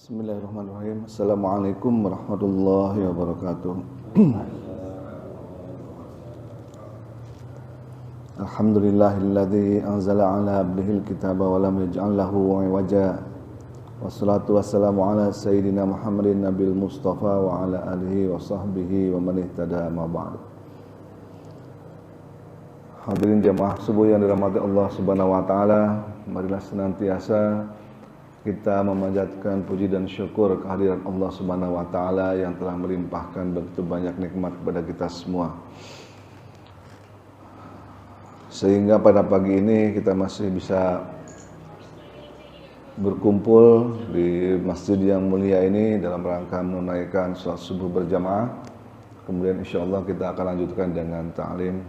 Bismillahirrahmanirrahim. Assalamualaikum warahmatullahi wabarakatuh. Alhamdulillahilladzi anzala ala abdihil kitaba wa lam yaj'al lahu 'iwaja. Wassalatu wassalamu ala sayyidina Muhammadin nabil mustafa wa ala alihi wa sahbihi wa man ihtada ma ba'd. Hadirin jamaah subuh yang dirahmati Allah Subhanahu wa taala, marilah senantiasa kita memanjatkan puji dan syukur kehadiran Allah Subhanahu wa taala yang telah melimpahkan begitu banyak nikmat kepada kita semua. Sehingga pada pagi ini kita masih bisa berkumpul di masjid yang mulia ini dalam rangka menunaikan salat subuh berjamaah. Kemudian insyaallah kita akan lanjutkan dengan ta'lim.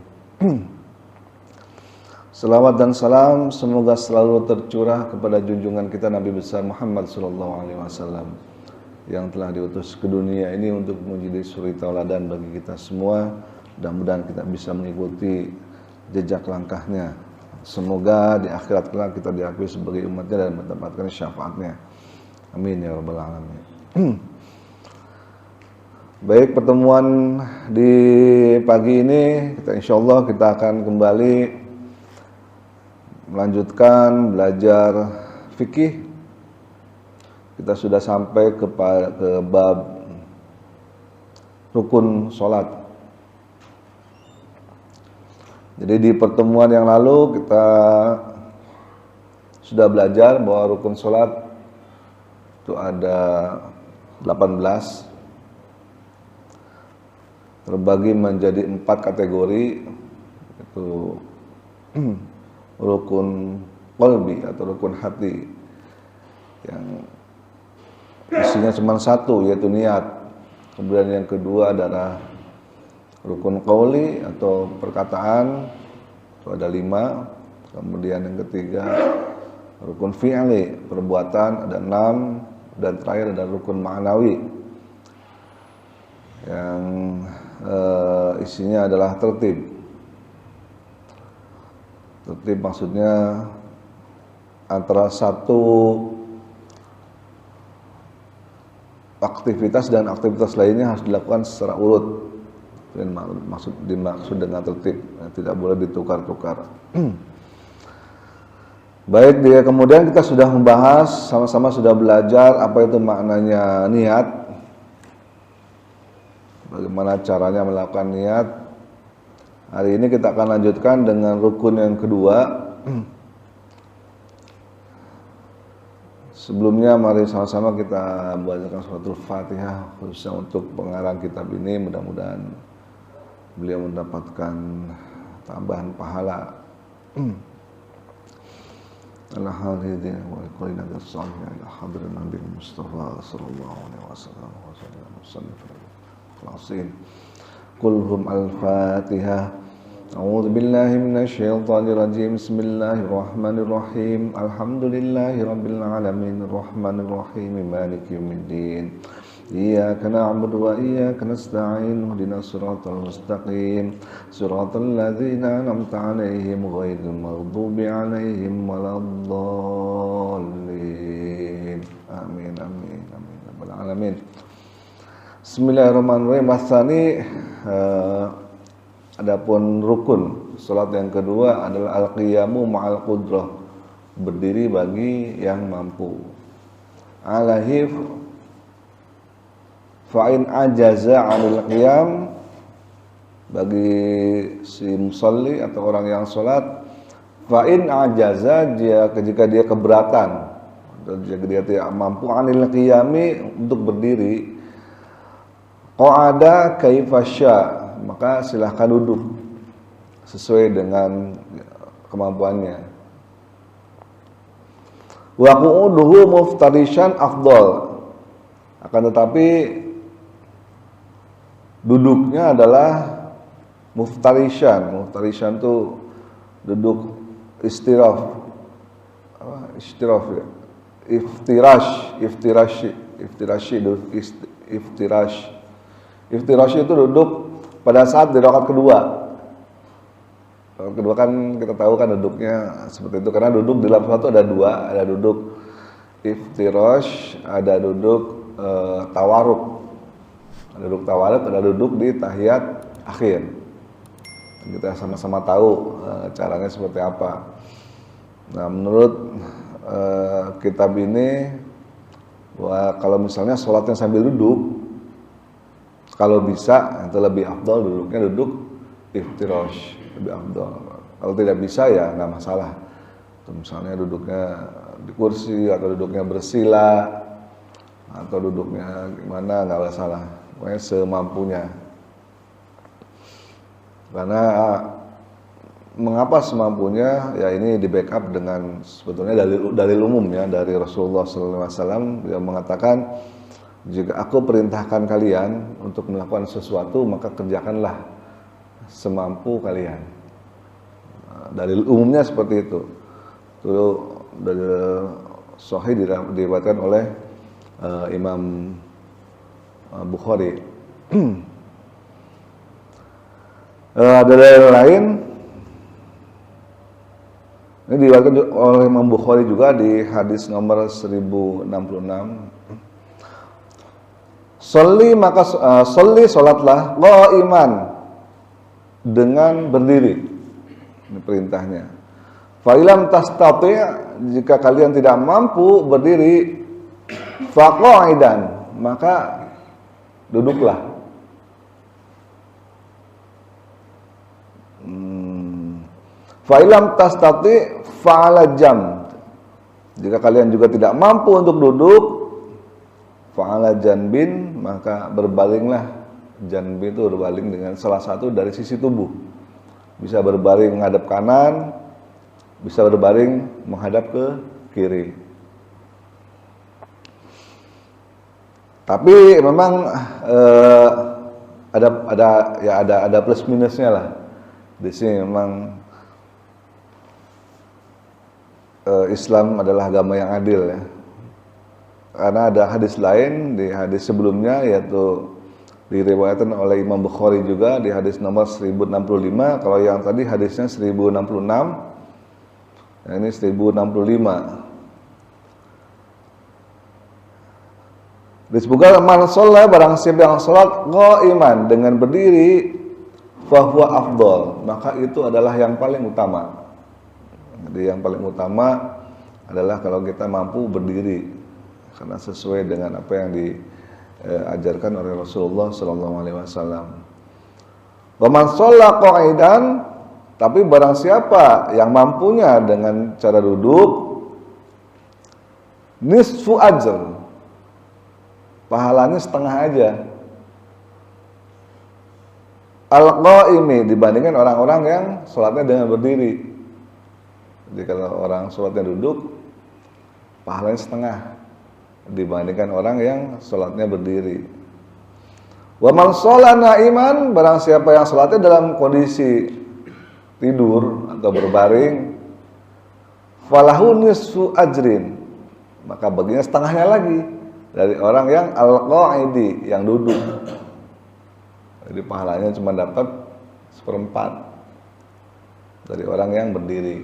Selawat dan salam semoga selalu tercurah kepada junjungan kita Nabi besar Muhammad sallallahu alaihi wasallam yang telah diutus ke dunia ini untuk menjadi suri tauladan bagi kita semua. Mudah-mudahan kita bisa mengikuti jejak langkahnya. Semoga di akhirat kelak kita diakui sebagai umatnya dan mendapatkan syafaatnya. Amin ya rabbal alamin. Baik, pertemuan di pagi ini kita insyaallah kita akan kembali melanjutkan belajar fikih. Kita sudah sampai ke bab rukun sholat. Jadi di pertemuan yang lalu kita sudah belajar bahwa rukun sholat itu ada 18, terbagi menjadi 4 kategori, itu rukun qalbi atau rukun hati yang isinya cuma satu, yaitu niat. Kemudian yang kedua adalah rukun qauli atau perkataan, itu ada 5. Kemudian yang ketiga rukun fi'li, perbuatan, ada 6. Dan terakhir ada rukun ma'nawi yang isinya adalah tertib. Tertib maksudnya antara satu aktivitas dan aktivitas lainnya harus dilakukan secara urut. Dan dimaksud dengan tertib, tidak boleh ditukar-tukar. Baik, kemudian kita sudah membahas, sama-sama sudah belajar apa itu maknanya niat, bagaimana caranya melakukan niat. Hari ini kita akan lanjutkan dengan rukun yang kedua. Sebelumnya mari sama-sama kita bacakan suratul Fatihah khususnya untuk pengarang kitab ini. Mudah-mudahan beliau mendapatkan tambahan pahala. Alhamdulillah wa qulina bis-salih ala hadrin Nabi Mustafa sallallahu alaihi wasallam wa sallam. Qulhum al-Fatihah. A'udzu billahi minasy syaithanir rajim. Bismillahirrahmanirrahim. Alhamdulillahirabbil alamin arrahmanir rahim maliki yaumiddin. Iyyaka na'budu wa iyyaka nasta'in. Ihdinas siratal mustaqim. Siratal ladzina an'amta 'alaihim ghairil maghdubi 'alaihim waladdallin. Amin amin amin ya rabbal alamin. Bismillahirrahmanirrahim. Masani, adapun rukun salat yang kedua adalah al-qiyamu ma'al qudrah, berdiri bagi yang mampu. Alahif fa'in ajaza 'anil qiyam, bagi si musalli atau orang yang salat, fa'in ajaza, jika dia keberatan, jika dia tidak mampu 'anil qiyami, untuk berdiri, qa'ada kaifasya, maka silahkan duduk sesuai dengan kemampuannya. Wa qu'uduhu muftarishan afdal, akan tetapi duduknya adalah muftarishan. Muftarishan itu duduk istiraf, ya. Iftirash itu duduk pada saat di rakaat kedua. Rakaat kedua kan kita tahu kan duduknya seperti itu, karena duduk di dalam sholat itu ada 2, ada duduk iftirash, ada duduk tawaruk. Ada duduk tawaruk, ada duduk di tahiyat akhir. Kita sama-sama tahu caranya seperti apa. Nah, menurut kitab ini, kalau misalnya sholatnya sambil duduk, kalau bisa itu lebih afdal duduknya duduk iftirash, lebih afdal. Kalau tidak bisa ya nggak masalah. Misalnya duduknya di kursi atau duduknya bersila atau duduknya gimana, nggak masalah. Pokoknya semampunya. Karena mengapa semampunya? Ya ini di backup dengan sebetulnya dalil umum ya dari Rasulullah SAW yang mengatakan, jika aku perintahkan kalian untuk melakukan sesuatu, maka kerjakanlah semampu kalian. Dalil umumnya seperti itu. Itu dari Sahih diriwayatkan oleh Imam Bukhari. Ada dalil lain, ini diriwayatkan oleh Imam Bukhari juga di hadis nomor 1066. Sholli sholatlah qa'iman, dengan berdiri. Ini perintahnya. Fa ilam tastati', jika kalian tidak mampu berdiri, fa qa'idan, maka duduklah. Fa ilam tastati' fa 'ala jamb, jika kalian juga tidak mampu untuk duduk, fa 'ala janbin, maka berbalinglah. Janbi itu berbaling dengan salah satu dari sisi tubuh. Bisa berbaring menghadap kanan, bisa berbaring menghadap ke kiri. Tapi memang ada plus minusnya lah. Di sini memang Islam adalah agama yang adil ya. Karena ada hadis lain, di hadis sebelumnya, yaitu diriwayatkan oleh Imam Bukhari juga di hadis nomor 1065. Kalau yang tadi hadisnya 1066, nah ini 1065. Disebutkan man sholat, barang siapa yang sholat qa'iman, dengan berdiri, fahuwa afdal, maka itu adalah yang paling utama. Jadi yang paling utama adalah kalau kita mampu berdiri, karena sesuai dengan apa yang diajarkan oleh Rasulullah SAW. Wa man shalla qa'idan, tapi barang siapa yang mampunya dengan cara duduk, nisfu ajr, pahalanya setengah aja. Al-qa'imi, dibandingkan orang-orang yang sholatnya dengan berdiri. Jadi kalau orang sholatnya duduk, pahalanya setengah dibandingkan orang yang sholatnya berdiri. Wa man sholat na'iman, barang siapa yang sholatnya dalam kondisi tidur atau berbaring, falahu nisfu ajrin, maka baginya setengahnya lagi dari orang yang al-qa'idi, yang duduk. Jadi pahalanya cuma dapat 1/4 dari orang yang berdiri.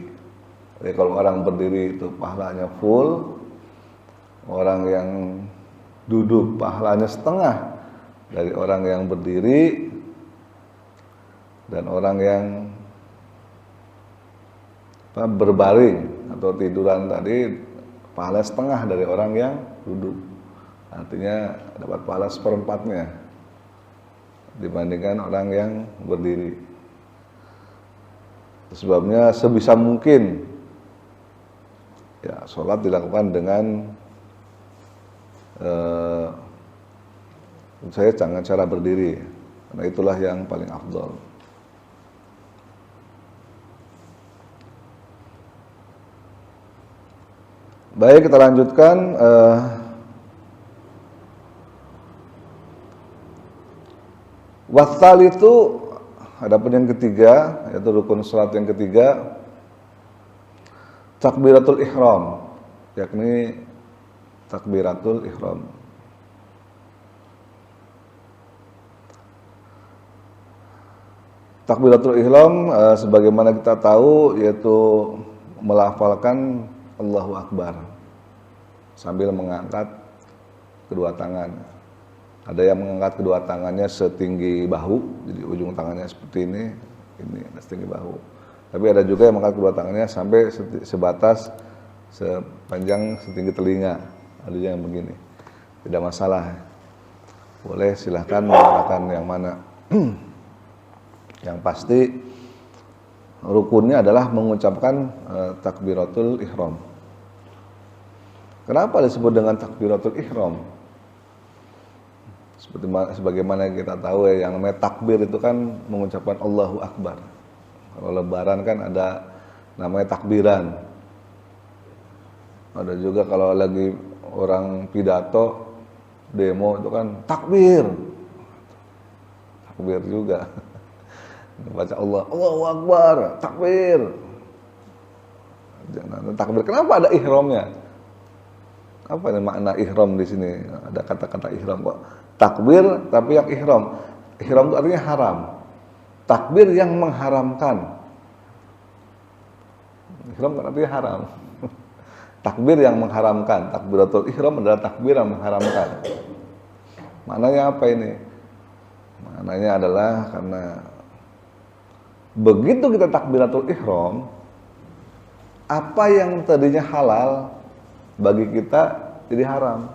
Jadi kalau orang berdiri itu pahalanya full, orang yang duduk pahalanya setengah dari orang yang berdiri, dan orang yang berbaring atau tiduran tadi pahala setengah dari orang yang duduk. Artinya dapat pahala 1/4-nya dibandingkan orang yang berdiri. Sebabnya sebisa mungkin ya sholat dilakukan dengan saya jangan cara berdiri, karena itulah yang paling afdal. Baik, kita lanjutkan. Wasal itu adapun yang ketiga, yaitu rukun salat yang ketiga, takbiratul ihram, yakni takbiratul ihram. Takbiratul ihram sebagaimana kita tahu, yaitu melafalkan Allahu Akbar. sambil mengangkat kedua tangan. Ada yang mengangkat kedua tangannya setinggi bahu, jadi ujung tangannya seperti ini setinggi bahu. Tapi ada juga yang mengangkat kedua tangannya sampai sebatas sepanjang setinggi telinga. Ada juga yang begini. Tidak masalah. Boleh, silahkan menggunakan yang mana. Yang pasti rukunnya adalah mengucapkan takbiratul ihram. Kenapa disebut dengan takbiratul ihram? Sebagaimana kita tahu ya, yang namanya takbir itu kan mengucapkan Allahu Akbar. Kalau lebaran kan ada namanya takbiran. Ada juga kalau lagi orang pidato, demo itu kan takbir. Takbir juga. Baca Allahu Akbar, takbir. Jangan takbir. Kenapa ada ihramnya? Apa ini makna ihram di sini? Ada kata-kata ihram kok. Takbir tapi yang ihram. Ihram itu artinya haram. Takbir yang mengharamkan. Ihram kan artinya haram. Takbir yang mengharamkan. Takbiratul ihram adalah takbir yang mengharamkan. Maknanya apa ini? Maknanya adalah karena begitu kita takbiratul ihram, apa yang tadinya halal bagi kita jadi haram.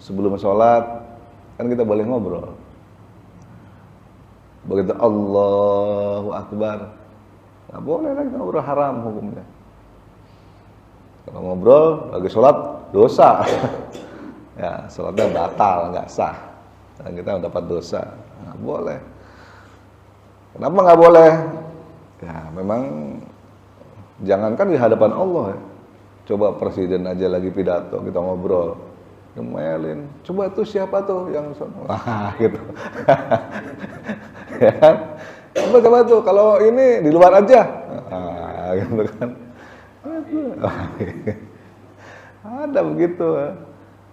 Sebelum sholat kan kita boleh ngobrol. Begitu Allahu Akbar, nggak boleh lagi ngobrol, haram hukumnya. Kalau ngobrol lagi sholat dosa. Ya, sholatnya batal, nggak sah. Dan kita mendapat dosa. Nggak boleh. Kenapa nggak boleh? Ya memang jangankan di hadapan Allah ya. Coba presiden aja lagi pidato, kita ngobrol, ngemelin. Coba tuh siapa tuh yang wah gitu. Ya kan? Coba tuh kalau ini di luar aja. Gitu kan. Ada begitu.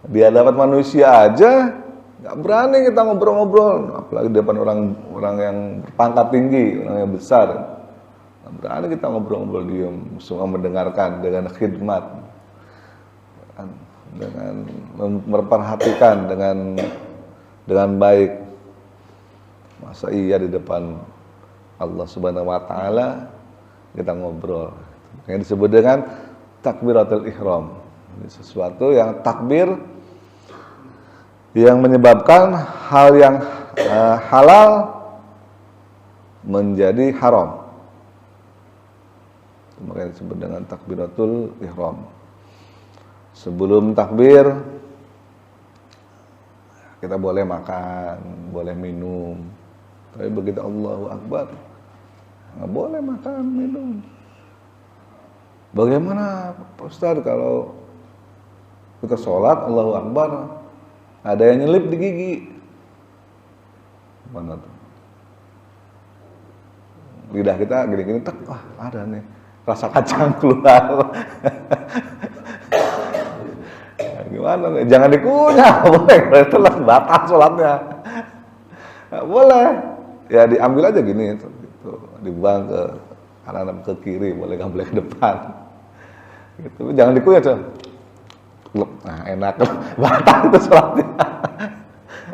Di hadapan manusia aja nggak berani kita ngobrol-ngobrol, apalagi di depan orang yang berpangkat tinggi, orang yang besar. Nggak berani kita ngobrol-ngobrol diam, semua mendengarkan dengan khidmat, dengan memperhatikan dengan baik. Masa iya di depan Allah Subhanahu wa taala kita ngobrol. Yang disebut dengan takbiratul ihram. Ini sesuatu yang takbir yang menyebabkan hal yang halal menjadi haram. Makanya disebut dengan takbiratul ihram. Sebelum takbir kita boleh makan, boleh minum. Tapi begitu Allahu Akbar nggak boleh makan, minum. Bagaimana Pak Ustaz kalau kita sholat Allahu Akbar ada yang nyelip di gigi? Mana tuh? Lidah kita gini-gini, tak, wah ada nih rasa kacang keluar. Gimana nih? Jangan dikunyah, boleh. Kalau telah batal sholatnya, nggak boleh. Ya diambil aja gini, gitu. Dibuang ke kanan ke kiri, boleh, nggak boleh ke depan. Gitu. Jangan dikunyah tuh. Nah enak, batal itu sholatnya.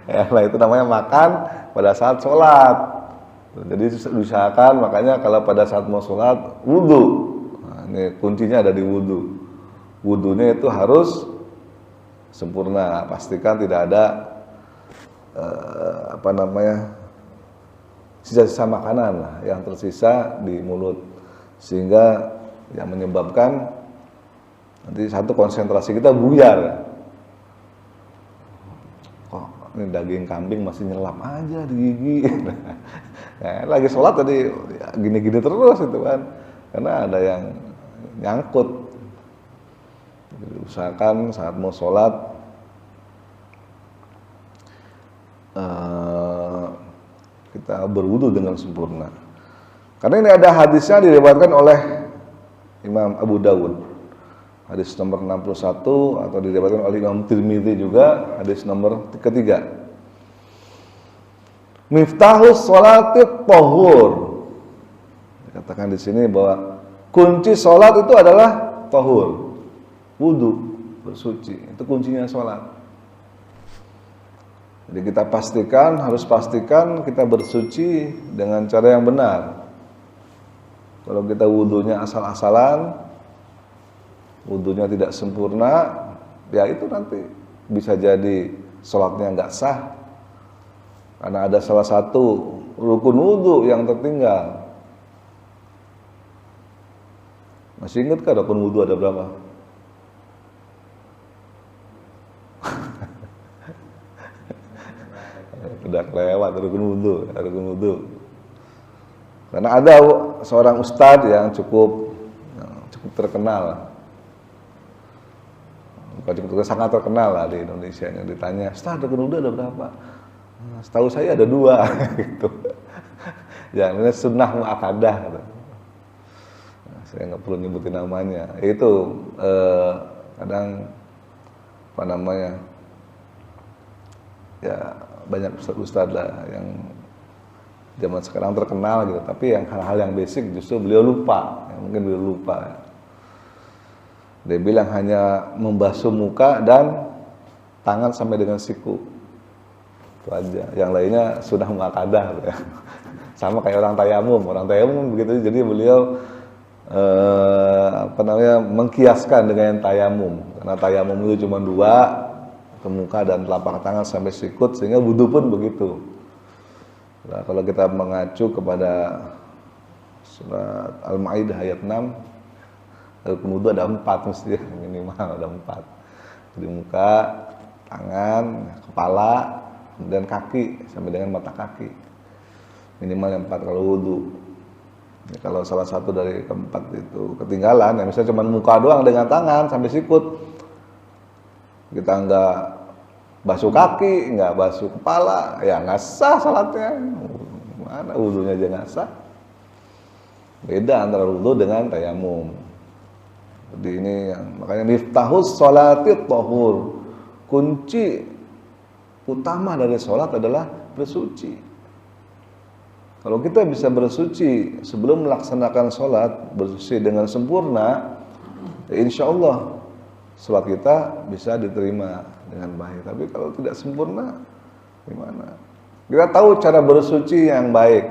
Ya, nah itu namanya makan pada saat sholat. Jadi diusahakan, makanya kalau pada saat mau sholat, wudhu. Nah, ini kuncinya ada di wudhu. Wudhunya itu harus sempurna. Pastikan tidak ada sisa-sisa makanan lah yang tersisa di mulut, sehingga yang menyebabkan nanti satu konsentrasi kita buyar. Kok ini daging kambing masih nyelap aja di gigi. Nah, lagi sholat tadi ya, gini-gini terus itu kan, karena ada yang nyangkut. Jadi, usahakan saat mau sholat kita berwudu dengan sempurna. Karena ini ada hadisnya diriwayatkan oleh Imam Abu Dawud. Hadis nomor 61 atau diriwayatkan oleh Imam Tirmidzi juga, hadis nomor ketiga. Miftahus sholatit tahur. Dikatakan di sini bahwa kunci sholat itu adalah tahur. wudu, bersuci. Itu kuncinya sholat. Jadi kita pastikan, harus pastikan kita bersuci dengan cara yang benar. Kalau kita wudunya asal-asalan, wudunya tidak sempurna, ya itu nanti bisa jadi sholatnya nggak sah. Karena ada salah satu rukun wudu yang tertinggal. Masih ingat kan rukun wudu ada berapa? Udah kelewat rukun wudu. Karena ada seorang ustadz yang cukup terkenal, sangat terkenal lah di Indonesia, yang ditanya, "Ustadz, rukun wudu ada berapa?" Nah, setahu saya ada 2 gitu. Yang ini sunnah muakkadah. Gitu. Nah, saya nggak perlu nyebutin namanya. Itu kadang apa namanya? Ya banyak ustadz lah yang zaman sekarang terkenal gitu, tapi yang hal-hal yang basic justru beliau lupa, mungkin beliau lupa. Dia bilang hanya membasuh muka dan tangan sampai dengan siku, itu aja. Yang lainnya sudah muakkadah gitu ya. Sama kayak orang tayamum begitu. Jadi beliau mengkiaskan dengan tayamum, karena tayamum itu cuma 2, ke muka dan telapak tangan sampai sikut, sehingga wudu pun begitu. Nah, kalau kita mengacu kepada surat Al-Maidah ayat 6, rukun wudu ada 4 mesti, minimal ada 4. Jadi muka, tangan, kepala, dan kaki sampai dengan mata kaki. Minimal yang 4 kalau wudu. Ya, kalau salah satu dari keempat itu ketinggalan, ya misalnya cuma muka doang dengan tangan sampai sikut, kita nggak basuh kaki, nggak basuh kepala, ya nggak sah salatnya. Mana wudunya aja nggak sah. Beda antara wudu dengan tayamum. Jadi ini yang makanya miftahus sholatit tahur. Kunci utama dari sholat adalah bersuci. Kalau kita bisa bersuci sebelum melaksanakan sholat, bersuci dengan sempurna, ya insya Allah sholat kita bisa diterima dengan baik. Tapi kalau tidak sempurna, gimana? Kita tahu cara bersuci yang baik,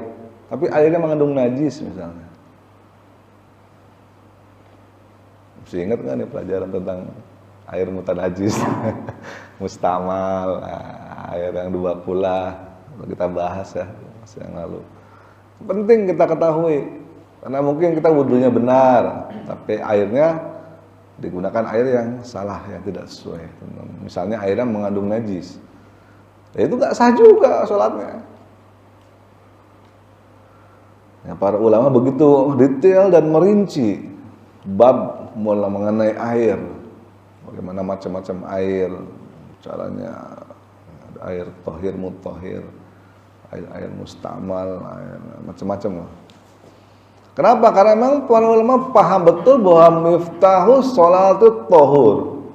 tapi airnya mengandung najis misalnya. Masih ingat nggak nih pelajaran tentang air mutanajis? Mustamal, air yang 2 kula, kita bahas ya masa yang lalu. Penting kita ketahui, karena mungkin kita wudunya benar, tapi airnya digunakan air yang salah, yang tidak sesuai. Misalnya airnya mengandung najis, ya itu nggak sah juga sholatnya. Ya, para ulama begitu detail dan merinci bab mulai mengenai air, bagaimana macam-macam air, caranya air tohir, mutahhir, air mustamal, air macam-macam. Kenapa? Karena memang para ulama paham betul bahwa miftahus sholatut tahur.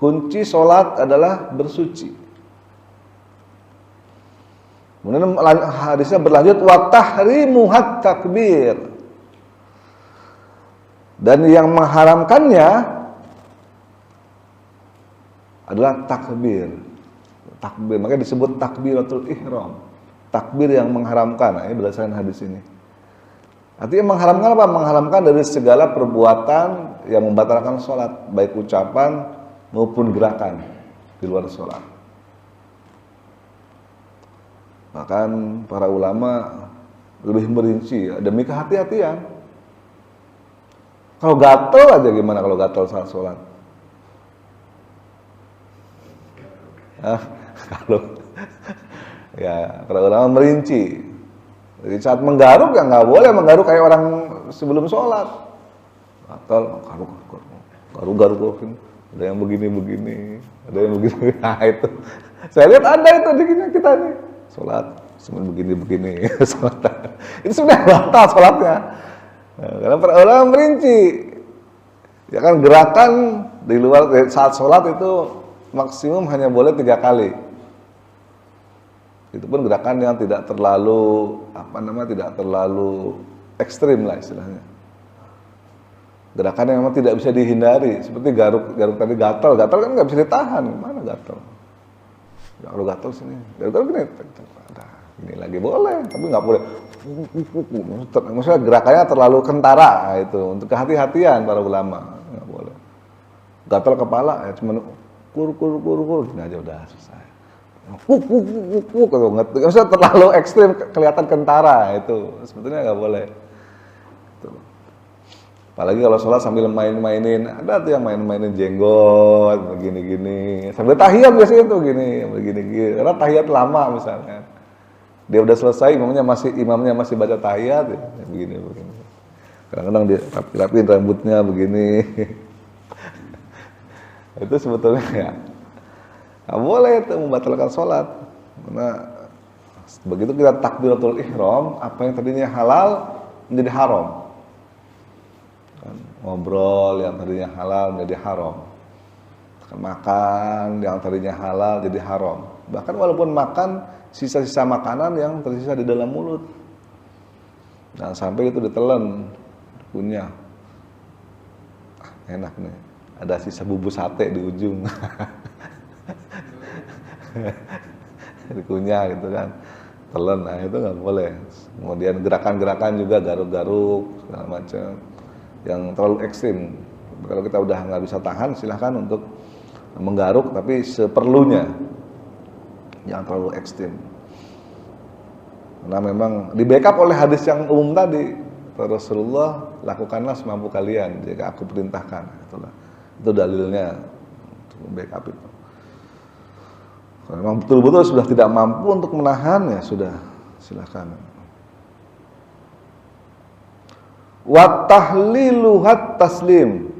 Kunci sholat adalah bersuci. Kemudian hadisnya berlanjut wa tahrimuhat takbir. Dan yang mengharamkannya adalah takbir. Takbir, makanya disebut takbiratul ihram. Takbir yang mengharamkan. Nah, ini berdasarkan hadis ini. Artinya mengharamkan apa? Mengharamkan dari segala perbuatan yang membatalkan sholat, baik ucapan maupun gerakan di luar sholat. Bahkan para ulama lebih merinci demi kehati-hatian. Kalau gatel aja gimana kalau gatel saat sholat? Kalau ya para ulama merinci. Jadi saat menggaruk ya nggak boleh menggaruk kayak orang sebelum sholat. Gatel, garuk. Ada yang begini, ada yang begini. Nah itu, saya lihat ada itu di kita nih. Sholat, cuma begini. Sholat. Itu sebenarnya batal sholatnya. Nah, karena para ulama merinci. Ya kan gerakan di luar saat sholat itu maksimum hanya boleh 3 kali. Itu pun gerakan yang tidak terlalu tidak terlalu ekstrim lah istilahnya. Gerakan yang memang tidak bisa dihindari, seperti garuk tadi gatal kan nggak bisa ditahan, mana gatal? Kalau gatal sini, gatal gini, ada ini lagi boleh, tapi nggak boleh. Maksudnya gerakannya terlalu kentara itu, untuk kehati-hatian para ulama, nggak boleh. Gatal kepala ya cuma kur, gini aja udah selesai. Maksudnya terlalu ekstrim kelihatan kentara itu, sebetulnya nggak boleh. Apalagi kalau sholat sambil main-mainin, ada tuh yang mainin jenggot, begini-gini. Sambil tahiyat biasanya tuh gini, begini-gini. Karena tahiyat lama misalnya. Dia udah selesai, imamnya masih baca tahiyat, ya, begini. Kadang-kadang dia rapi-rapiin rambutnya begini. Itu sebetulnya ya, nggak boleh itu membatalkan sholat. Karena begitu kita takbiratul ihram, apa yang tadinya halal menjadi haram. Ngobrol yang tadinya halal menjadi haram, makan yang tadinya halal jadi haram. Bahkan walaupun makan sisa-sisa makanan yang tersisa di dalam mulut, jangan sampai itu ditelan, dikunyah. Enak nih, ada sisa bumbu sate di ujung, dikunyah gitu kan, telan. Nah itu nggak boleh. Kemudian gerakan-gerakan juga garuk-garuk segala macam yang terlalu ekstrim. Kalau kita udah nggak bisa tahan, silahkan untuk menggaruk, tapi seperlunya, jangan terlalu ekstrim. Karena memang di backup oleh hadis yang umum tadi, Rasulullah, lakukanlah semampu kalian jika aku perintahkan. Itulah, itu dalilnya untuk backup itu. Kalau memang betul-betul sudah tidak mampu untuk menahan, ya sudah, silahkan. Wa tahliluhat taslim,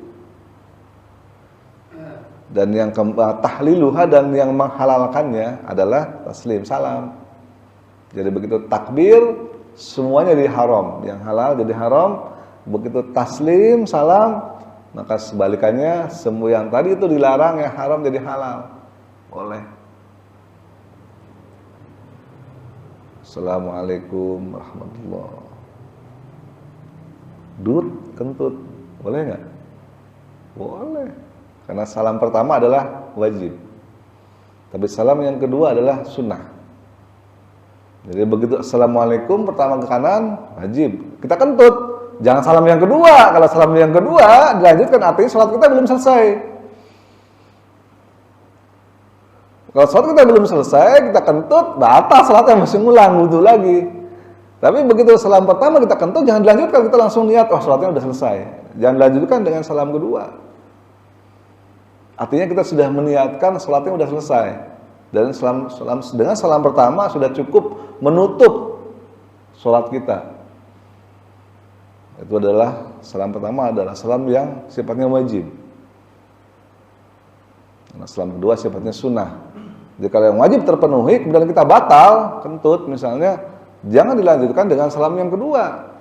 dan yang tahliluha dan yang menghalalkannya adalah taslim, salam. Jadi begitu takbir semuanya jadi haram, yang halal jadi haram. Begitu taslim, salam, maka sebalikannya semua yang tadi itu dilarang, yang haram jadi halal, boleh. Assalamualaikum warahmatullahi. Dut, kentut, boleh nggak? Boleh, karena salam pertama adalah wajib, tapi salam yang kedua adalah sunnah. Jadi begitu assalamualaikum pertama ke kanan wajib, kita kentut, jangan salam yang kedua. Kalau salam yang kedua dilanjutkan, artinya sholat kita belum selesai. Kalau sholat kita belum selesai, kita kentut, batal sholatnya, masih ngulang wudu lagi. Tapi begitu salam pertama kita kentut, jangan dilanjutkan, kita langsung niat, oh sholatnya udah selesai. Jangan dilanjutkan dengan salam kedua. Artinya kita sudah meniatkan sholatnya udah selesai. Dan dengan salam pertama sudah cukup menutup sholat kita. Itu adalah, salam pertama adalah salam yang sifatnya wajib. Nah, salam kedua sifatnya sunnah. Jadi kalau yang wajib terpenuhi, kemudian kita batal, kentut misalnya, jangan dilanjutkan dengan salam yang kedua.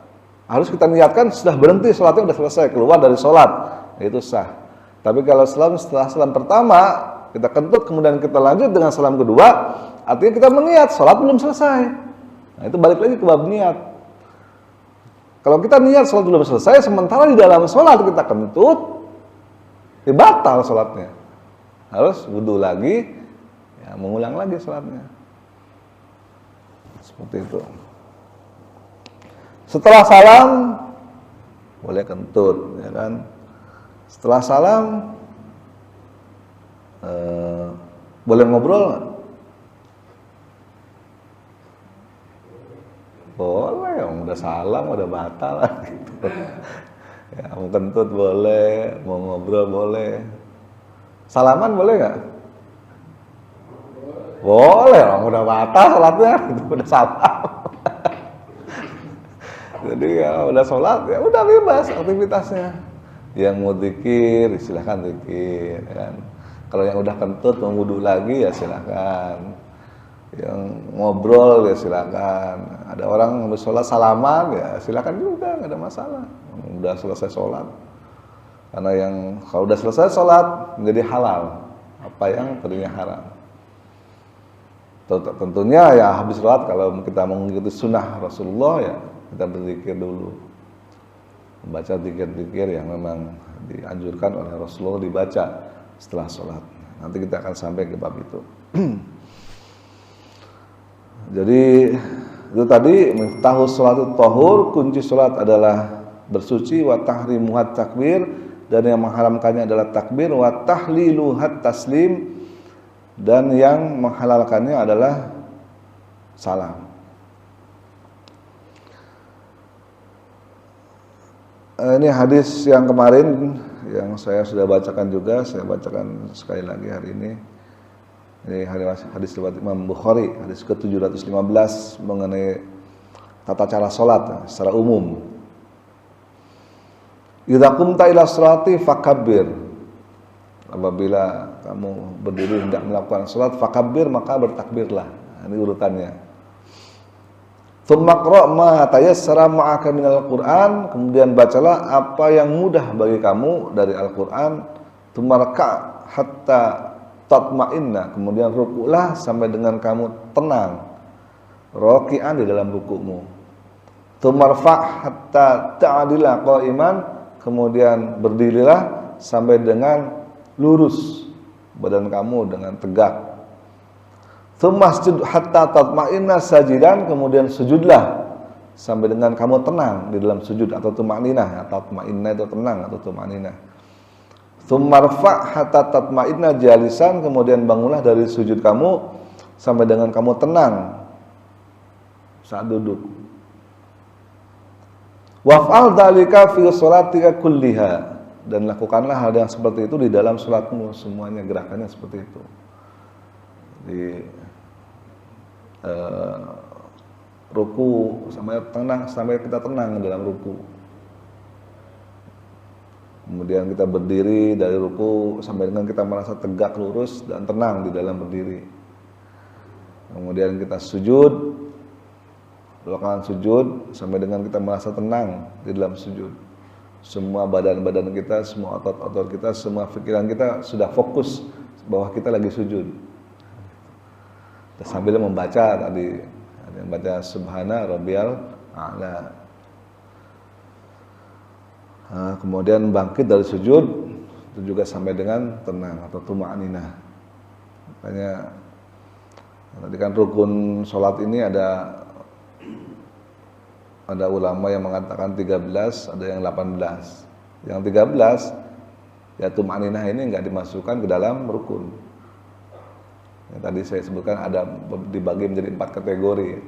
Harus kita niatkan sudah berhenti, sholatnya sudah selesai, keluar dari sholat, itu sah. Tapi kalau setelah salam pertama kita kentut, kemudian kita lanjut dengan salam kedua, artinya kita meniat sholat belum selesai. Nah itu balik lagi ke bab niat. Kalau kita niat sholat belum selesai, sementara di dalam sholat kita kentut, ya batal sholatnya. Harus wudu lagi, ya mengulang lagi sholatnya. Seperti itu. Setelah salam boleh kentut, ya kan? Setelah salam boleh ngobrol nggak? Boleh, udah salam, udah batal gitu. Ya, mau kentut boleh, mau ngobrol boleh. Salaman boleh nggak? Boleh, orang udah batal sholatnya, udah salam. Jadi ya udah sholat, ya udah bebas aktivitasnya. Yang mau zikir, silahkan zikir, ya kan. Kalau yang udah kentut mau wudu lagi ya silahkan. Yang ngobrol ya silakan. Ada orang habis sholat salaman ya silakan juga, nggak ada masalah. Udah selesai sholat. Karena yang kalau udah selesai sholat menjadi halal apa yang tadinya haram. Tentunya ya habis sholat kalau kita mau mengikuti sunnah Rasulullah ya kita berzikir dulu. membaca zikir-zikir yang memang dianjurkan oleh Rasulullah dibaca setelah sholat. Nanti kita akan sampai ke bab itu. Jadi itu tadi miftahu sholatu tahur, kunci sholat adalah bersuci, wa tahrimuhat takbir, dan yang mengharamkannya adalah takbir, wa tahliluhat taslim, dan yang menghalalkannya adalah salam. Ini hadis yang kemarin yang saya sudah bacakan juga, saya bacakan sekali lagi hari ini. Ini hadis riwayat Imam Bukhari, hadis ke-715 mengenai tata cara salat secara umum. Idza qumta ila sholati fakabbir. Apabila kamu berdiri hendak melakukan salat, fakabbir, maka bertakbirlah. Ini urutannya. Tsumma qra' ma tayassara ma'aka minal Qur'an, kemudian bacalah apa yang mudah bagi kamu dari Al-Qur'an. Tsumma raka' hatta tatma'inna, kemudian rukuklah sampai dengan kamu tenang, raki'an di dalam rukukmu. Tsumma rfa' hatta ta'dila qa'iman, kemudian berdirilah sampai dengan lurus badan kamu dengan tegak. Tsumma sujud hatta tatma'inna sajidan, kemudian sujudlah sampai dengan kamu tenang di dalam sujud atau tumaninah, atau tatma'inna itu tenang atau tumaninah. Tsumma rfa' hatta tatma'inna jalisan, kemudian bangunlah dari sujud kamu sampai dengan kamu tenang saat duduk. Waf'al dzalika fi sholatika kulliha, dan lakukanlah hal yang seperti itu di dalam salatmu semuanya, gerakannya seperti itu. Di ruku sampai kita tenang dalam ruku. Kemudian kita berdiri dari ruku sampai dengan kita merasa tegak lurus dan tenang di dalam berdiri. Kemudian kita sujud, lakukan sujud sampai dengan kita merasa tenang di dalam sujud. Semua badan-badan kita, semua otot-otot kita, semua pikiran kita sudah fokus bahwa kita lagi sujud. Sambil membaca tadi, ada yang baca Subhana Rabbiyal A'la. Kemudian bangkit dari sujud, itu juga sampai dengan tenang atau tuma'ninah. Makanya tadi kan rukun sholat ini ada ulama yang mengatakan 13, ada yang 18. Yang 13 ya tuma'ninah ini enggak dimasukkan ke dalam rukun. Yang tadi saya sebutkan ada dibagi menjadi 4 kategori.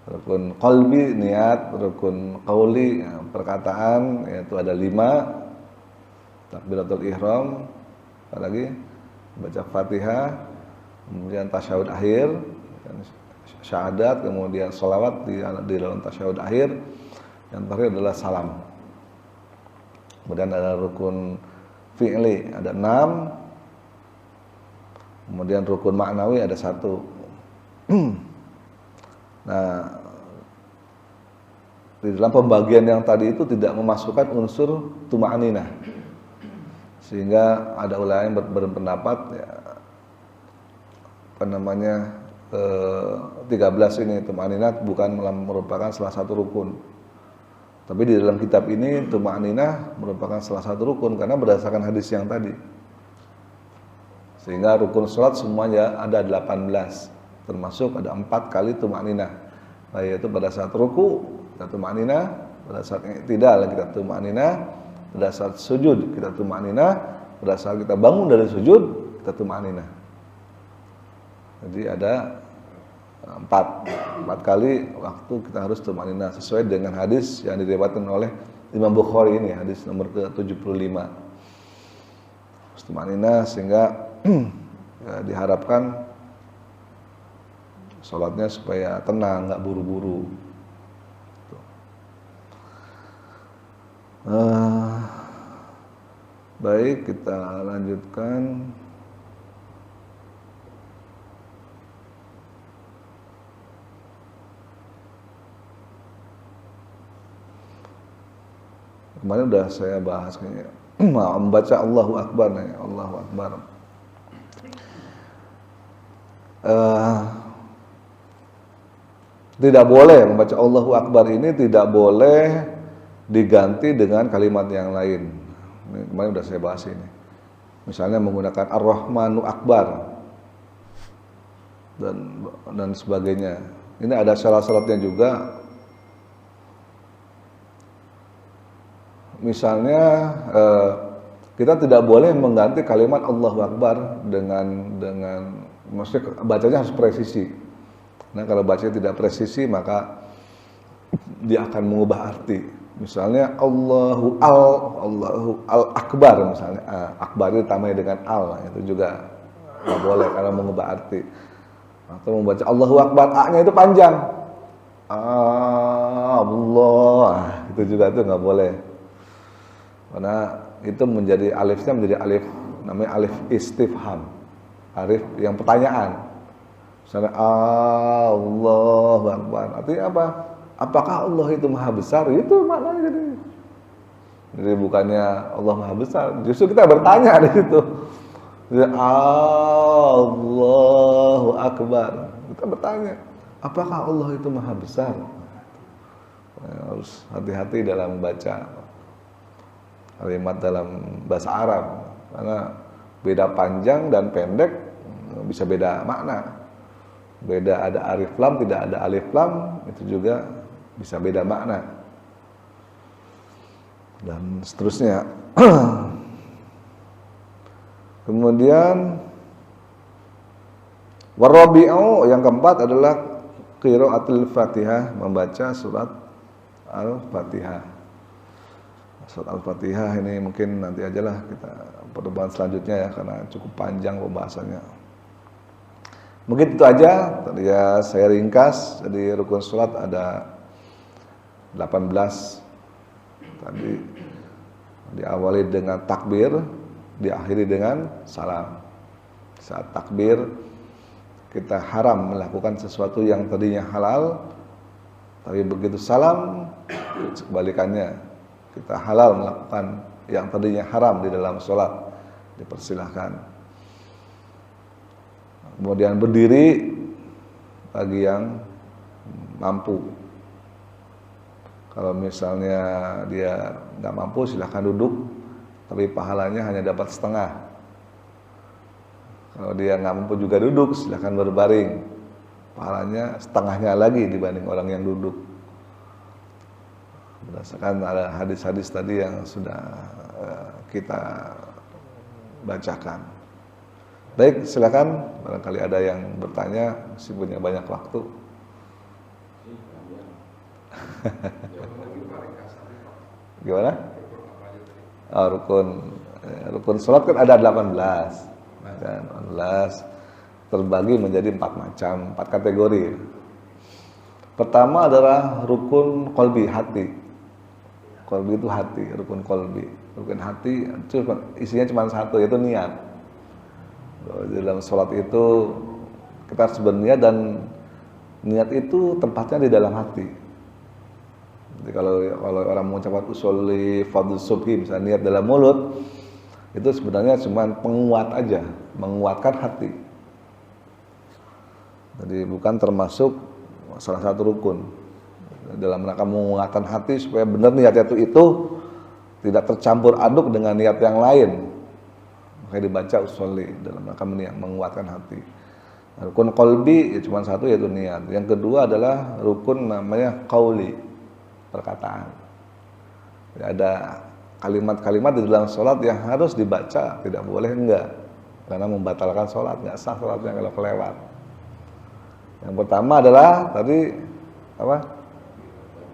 Rukun qalbi, niat, rukun qauli, perkataan, yaitu ada 5. Takbiratul ihram, apa lagi? Baca Fatihah, kemudian tasyahud akhir, syahadat, kemudian sholawat di dalam tasyahud akhir. Yang terakhir adalah salam. Kemudian ada rukun fi'li, ada 6. Kemudian rukun maknawi ada 1. Nah, di dalam pembagian yang tadi itu tidak memasukkan unsur tuma'ninah. Sehingga ada ulama yang berpendapat ya, 13 ini tuma'ninah bukan merupakan salah satu rukun. Tapi di dalam kitab ini tuma'ninah merupakan salah satu rukun karena berdasarkan hadis yang tadi. Sehingga rukun sholat semuanya ada 18, termasuk ada 4 kali tuma'ninah, yaitu pada saat ruku kita tuma'ninah, pada saat i'tidal kita tuma'ninah, pada saat sujud kita tuma'ninah, pada saat kita bangun dari sujud kita tuma'ninah. Jadi ada 4 kali waktu kita harus tuma'ninah sesuai dengan hadis yang diriwayatkan oleh Imam Bukhari ini, hadis nomor ke-75. Tuma'ninah sehingga ya, diharapkan sholatnya supaya tenang, nggak buru-buru. Baik, kita lanjutkan. Kemarin udah saya bahas kayaknya. Membaca Allahu Akbar nih, Allahu Akbar. Tidak boleh membaca Allahu Akbar ini, tidak boleh diganti dengan kalimat yang lain. Ini kemarin udah saya bahas ini. Misalnya menggunakan Ar-Rahmanu Akbar dan sebagainya. Ini ada syarat-syaratnya juga. Misalnya kita tidak boleh mengganti kalimat Allahu Akbar dengan maksudnya bacanya harus presisi. Nah, kalau bacanya tidak presisi maka dia akan mengubah arti. Misalnya Allahu al Akbar misalnya, Akbar itu ditambah dengan al, itu juga nggak boleh karena mengubah arti. Atau membaca Allahu Akbar, A-nya itu panjang, Allah, itu juga itu nggak boleh. Karena itu menjadi alifnya menjadi alif namanya alif istifham, alif yang pertanyaan. Misalnya Allahu Akbar, artinya apa? Apakah Allah itu maha besar? Itu maknanya jadi bukannya Allah maha besar, justru kita bertanya di situ. Allahu Akbar, kita bertanya, apakah Allah itu maha besar? Harus hati-hati dalam membaca kalimat dalam bahasa Arab, karena beda panjang dan pendek bisa beda makna. Beda ada alif lam, tidak ada alif lam, itu juga bisa beda makna. Dan seterusnya. Kemudian warabi'u yang keempat adalah qiraatul Fatihah, membaca surat Al-Fatihah. Surat Al-Fatihah ini mungkin nanti ajalah kita pertemuan selanjutnya ya, karena cukup panjang pembahasannya. Mungkin itu aja, tadi ya saya ringkas. Jadi rukun salat ada 18. Tadi diawali dengan takbir, diakhiri dengan salam. Saat takbir kita haram melakukan sesuatu yang tadinya halal, tapi begitu salam kebalikannya, kita halal melakukan yang tadinya haram di dalam salat, dipersilahkan. Kemudian berdiri bagi yang mampu. Kalau misalnya dia nggak mampu, silahkan duduk, tapi pahalanya hanya dapat setengah. Kalau dia nggak mampu juga duduk, silahkan berbaring, pahalanya setengahnya lagi dibanding orang yang duduk. Berdasarkan ada hadis-hadis tadi yang sudah kita bacakan. Baik, silakan. Barangkali ada yang bertanya, masih punya banyak waktu. Gimana? Oh, rukun salat kan ada 18. Dan 18 terbagi menjadi 4 macam, 4 kategori. Pertama adalah rukun qalbi, hati. Qalbi itu hati, rukun qalbi. Rukun hati isinya cuma satu, yaitu niat. Dalam sholat itu kita harus berniat, dan niat itu tempatnya di dalam hati. Jadi kalau orang mengucapkan usolli fardhu subhi, misalnya niat dalam mulut, itu sebenarnya cuma penguat aja, menguatkan hati. Jadi bukan termasuk salah satu rukun. Dalam rangka menguatkan hati supaya benar niatnya itu tidak tercampur aduk dengan niat yang lain. Makanya dibaca usolli dalam rangka menguatkan hati. Rukun qalbi ya cuma satu, yaitu niat. Yang kedua adalah rukun namanya qauli, perkataan. Ya, ada kalimat-kalimat di dalam sholat yang harus dibaca, tidak boleh enggak, karena membatalkan sholat, nggak sah sholatnya kalau kelewat. Yang pertama adalah tadi apa?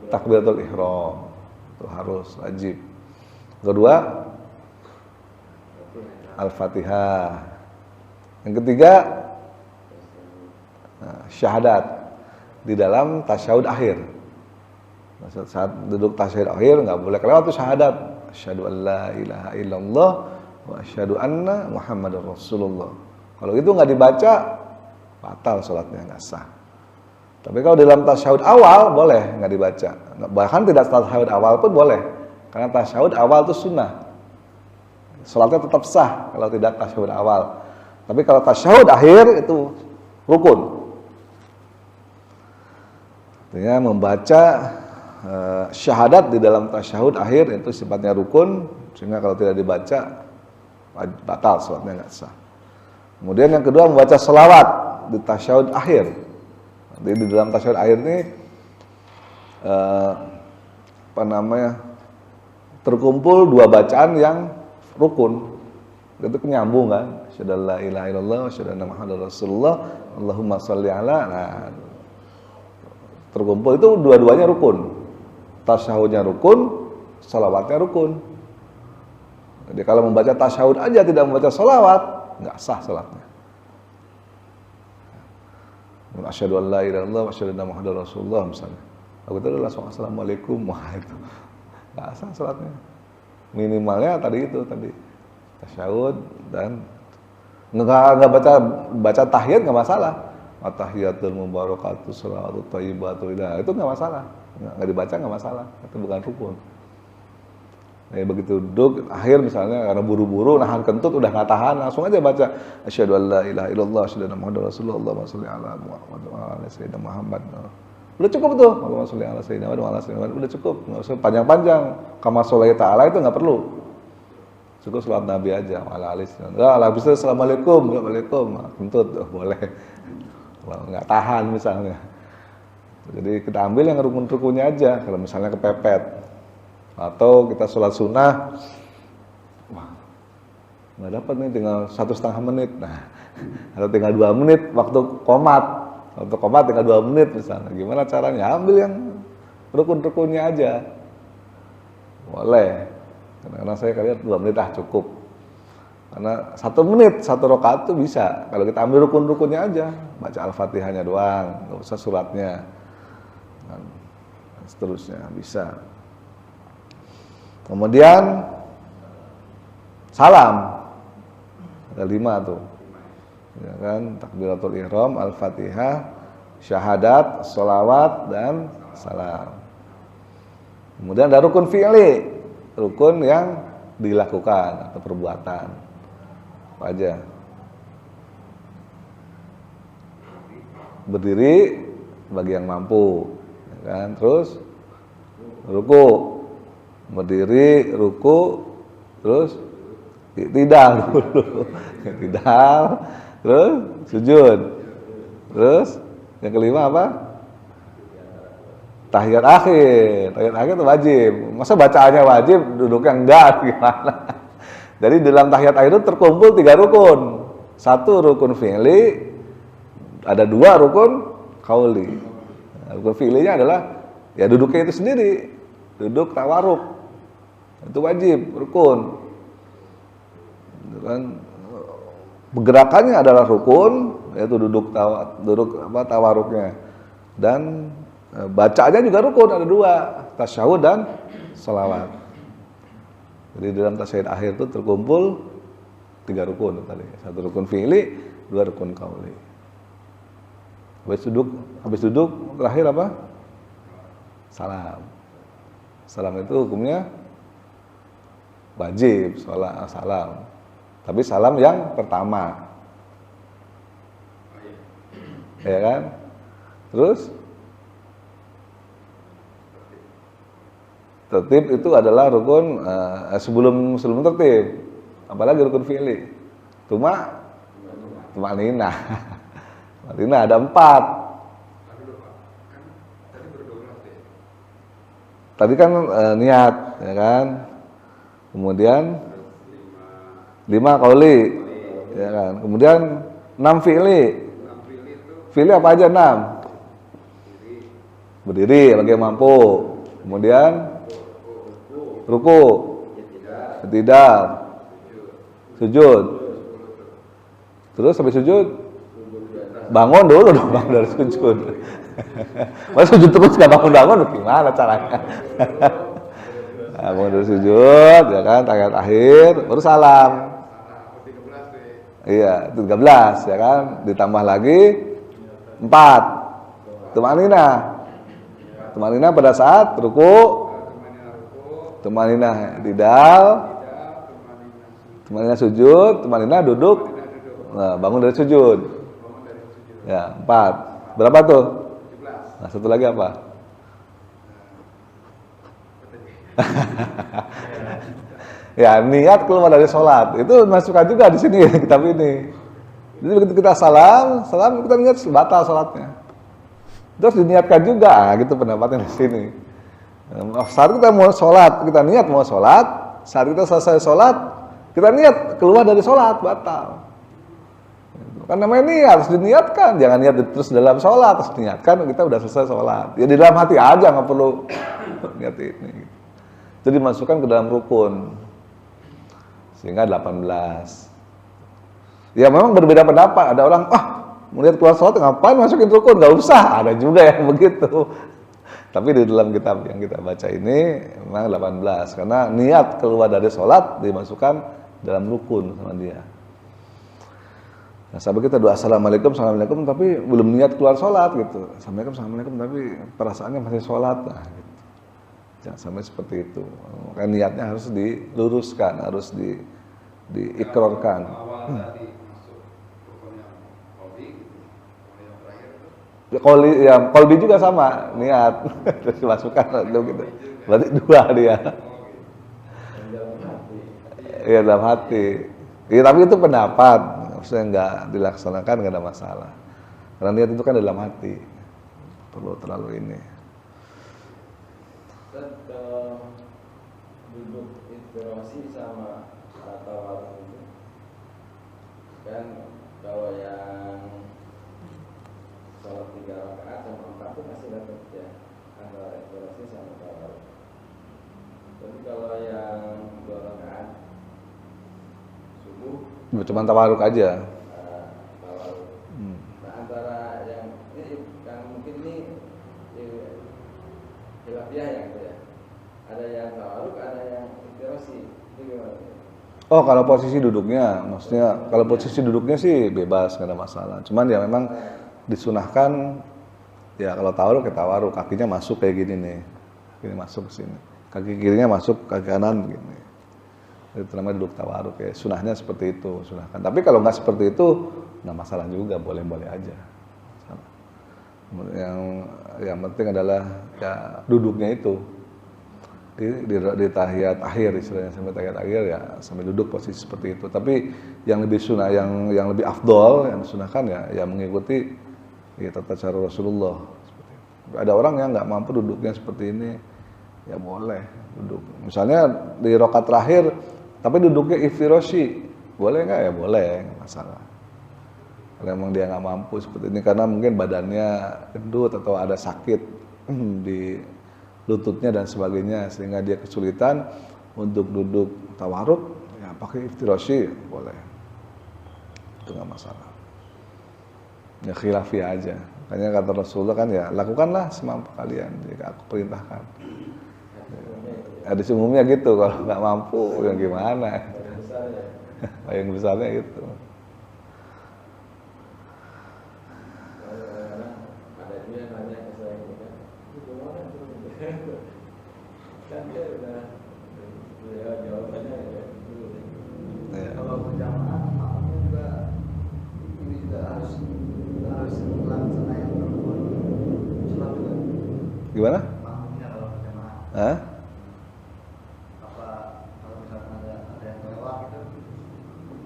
Takbiratul ihram, itu harus wajib. Kedua Al-Fatihah. Yang ketiga syahadat di dalam tasyahud akhir. Saat duduk tasyahud akhir nggak boleh kelewat tuh syahadat. Asyhadu an la ilaha illallah wa asyhadu anna Muhammadar Rasulullah. Kalau itu nggak dibaca, batal sholatnya, nggak sah. Tapi kalau dalam tasyahud awal boleh nggak dibaca. Bahkan tidak tasyahud awal pun boleh, karena tasyahud awal itu sunnah. Sholatnya tetap sah kalau tidak tasyahud awal. Tapi kalau tasyahud akhir itu rukun. Artinya membaca syahadat di dalam tasyahud akhir itu sifatnya rukun, sehingga kalau tidak dibaca batal salatnya, nggak sah. Kemudian yang kedua membaca selawat di tasyahud akhir. Jadi di dalam tasyahud akhir ini terkumpul dua bacaan yang rukun. Itu nyambung kan? Asyhadu an la ilaha illallah wa asyhadu anna Muhammadar Rasulullah. Allahumma shalli ala. Nah, terkumpul itu dua-duanya rukun. Tasyahudnya rukun, salawatnya rukun. Jadi kalau membaca tasyahud aja tidak membaca salawat, nggak sah salatnya. Asyhadu an la ilaha illallah wa asyhadu anna Muhammadar Rasulullah misalnya. Aku tadi langsung assalamualaikum, wah itu nggak sah salatnya. Minimalnya tadi tasyahud dan nggak baca tahiyat nggak masalah. At-tahiyatul mubarakatuh sholawatut thayyibatul ilah itu nggak masalah, nggak dibaca nggak masalah, itu bukan rukun. Nah, begitu duduk akhir misalnya karena buru-buru nahan kentut udah nggak tahan, langsung aja baca asyhadu an la ilaha illallah asyhadu anna Muhammadar Rasulullah Allahumma sholli ala Muhammad wa ala sayyidina Muhammad. Udah cukup tuh, Allahumma sholli ala sayyidina Muhammad wa ala sayyidina Muhammad, udah cukup, nggak usah panjang-panjang. Kama sholli ta'ala itu nggak perlu. Cukup salat Nabi aja, ala alis. Enggak, habis itu assalamualaikum, waalaikumsalam, kentut boleh. Kalau nggak tahan misalnya. Jadi kita ambil yang rukun-rukunnya aja. Kalau misalnya kepepet atau kita sholat sunnah, wah nggak dapat nih, tinggal 1,5 menit. Nah, atau tinggal 2 menit waktu qomat. Waktu qomat tinggal 2 menit misalnya. Gimana caranya? Ambil yang rukun-rukunnya aja. Boleh. Karena saya lihat 2 menit cukup. Karena 1 menit, 1 rakaat itu bisa. Kalau kita ambil rukun-rukunnya aja, baca Al-Fatihahnya doang, nggak usah suratnya. Dan seterusnya bisa. Kemudian salam. Ada 5 tuh. Ya kan, takbiratul ihram, Al-Fatihah, syahadat, sholawat dan salam. Kemudian ada rukun fi'li, rukun yang dilakukan atau perbuatan. Apa aja? Berdiri bagi yang mampu, ya kan? Terus ruku, berdiri, ruku, terus tidak dulu, tidak, terus sujud, terus yang kelima apa? Tahiyat akhir itu wajib. Masa bacaannya wajib, duduknya enggak, gimana? Jadi dalam tahiyat akhir itu terkumpul 3 rukun. 1 rukun fi'li, ada 2 rukun qauli. Nah, rukun fi'linya adalah ya duduknya itu sendiri, duduk tawaruk. Itu wajib, rukun. Dan pergerakannya adalah rukun, yaitu duduk tawaruknya. Dan bacaannya juga rukun, ada 2, tasyahud dan sholawat. Jadi dalam tasyahud akhir itu terkumpul 3 rukun tadi. 1 rukun fi'li, 2 rukun qauli. Habis duduk terakhir apa? Salam. Salam itu hukumnya wajib, salam. Tapi salam yang pertama. Ya kan? Terus tertib itu adalah rukun sebelum tertib. Apalagi rukun fi'li. Tumanina. Tumanina ada 4. Tadi kan niat, ya kan? Kemudian 5 qauli, ya kan? Kemudian 6 fi'li. Fi'li apa aja 6? Berdiri bagi yang mampu. Kemudian ruku, i'tidal, sujud. Terus habis sujud bangun dulu dong, bangun dari sujud. Masa sujud terus nggak bangun-bangun, gimana caranya? Nah, bangun dari sujud, ya kan, tahiyat akhir, baru salam. Iya, 13, ya kan, ditambah lagi 4. Tumanina pada saat ruku. Tumanina i'tidal, tumanina sujud, tumanina duduk, nah, bangun dari sujud. Ya, 4. Berapa tuh? Nah, satu lagi apa? Ya, niat keluar dari sholat itu masukkan juga di sini kitab ini. Jadi begitu kita salam kita niat batal sholatnya. Terus diniatkan juga, gitu pendapatnya di sini. Saat kita mau sholat, kita niat mau sholat. Saat kita selesai sholat, kita niat keluar dari sholat, batal. Kan namanya niat, harus diniatkan. Jangan niat terus dalam sholat, terus diniatkan kita udah selesai sholat. Ya di dalam hati aja, nggak perlu niat ini. Jadi masukkan ke dalam rukun. Sehingga 18. Ya memang berbeda pendapat. Ada orang, melihat keluar sholat ngapain masukin rukun? Gak usah. Ada juga yang begitu. Tapi di dalam kitab yang kita baca ini memang 18. Karena niat keluar dari sholat dimasukkan dalam rukun sama dia. Nah, sampai kita doa assalamualaikum, assalamualaikum, tapi belum niat keluar sholat gitu. Assalamualaikum, assalamualaikum, tapi perasaannya masih sholat. Nah, gitu. Jangan sampai seperti itu. Makanya niatnya harus diluruskan, harus diikrarkan. Kolbi juga sama niat, terus dimasukkan gitu. Berarti 2 dia. Iya dalam hati. Iya tapi itu pendapat, maksudnya nggak dilaksanakan nggak ada masalah. Karena niat itu kan dalam hati, perlu terlalu ini. Kalau duduk inspirasi sama atau itu kan kalau yang sholat 3 rakaat sama 4 itu masih dapat ya antara inspirasi sama tawaruk. Tapi kalau yang 2 rakaat subuh Cuma tawaruk aja. Tawaruk. Nah antara yang ini kan mungkin ini khilafiyah ya gitu ya. Ada yang tawaruk, ada yang inspirasi. Itu gimana? Oh kalau posisi duduknya, maksudnya kalau posisi duduknya sih bebas nggak ada masalah. Cuman ya memang disunahkan ya kalau tawaruk ya tawaruk, kakinya masuk kayak gini nih, ini masuk ke sini, kaki kirinya masuk, kaki kanan begini. Itu namanya duduk tawaruk ya. Sunahnya seperti itu, sunahkan. Tapi kalau nggak seperti itu, nggak masalah juga, boleh-boleh aja. Yang penting adalah ya duduknya itu. Di tahiyat akhir istilahnya, sampai tahiyat akhir ya sampai duduk posisi seperti itu. Tapi yang lebih sunnah, yang lebih afdol, yang disunahkan ya mengikuti ya tata cara Rasulullah. Seperti itu. Ada orang yang nggak mampu duduknya seperti ini, ya boleh duduk. Misalnya di rakaat terakhir, tapi duduknya iftirashi, boleh nggak? Ya boleh, nggak masalah. Kalau memang dia nggak mampu seperti ini karena mungkin badannya gendut atau ada sakit di lututnya dan sebagainya sehingga dia kesulitan untuk duduk tawaruk, ya pakai iftirashi boleh, itu nggak masalah. Ya khilafi aja. Makanya kata Rasulullah kan ya lakukanlah semampu kalian jika aku perintahkan. Hadis umumnya gitu, kalau nggak mampu yang gimana? Yang besarnya itu. Kan dia udah jawabannya Ya. Kalau berjamaah makanya juga ini juga harus laksana yang perempuan sholat juga. Gimana? Makmumnya kalau berjamaah. Hah? Apa kalau misalkan ada yang lewat gitu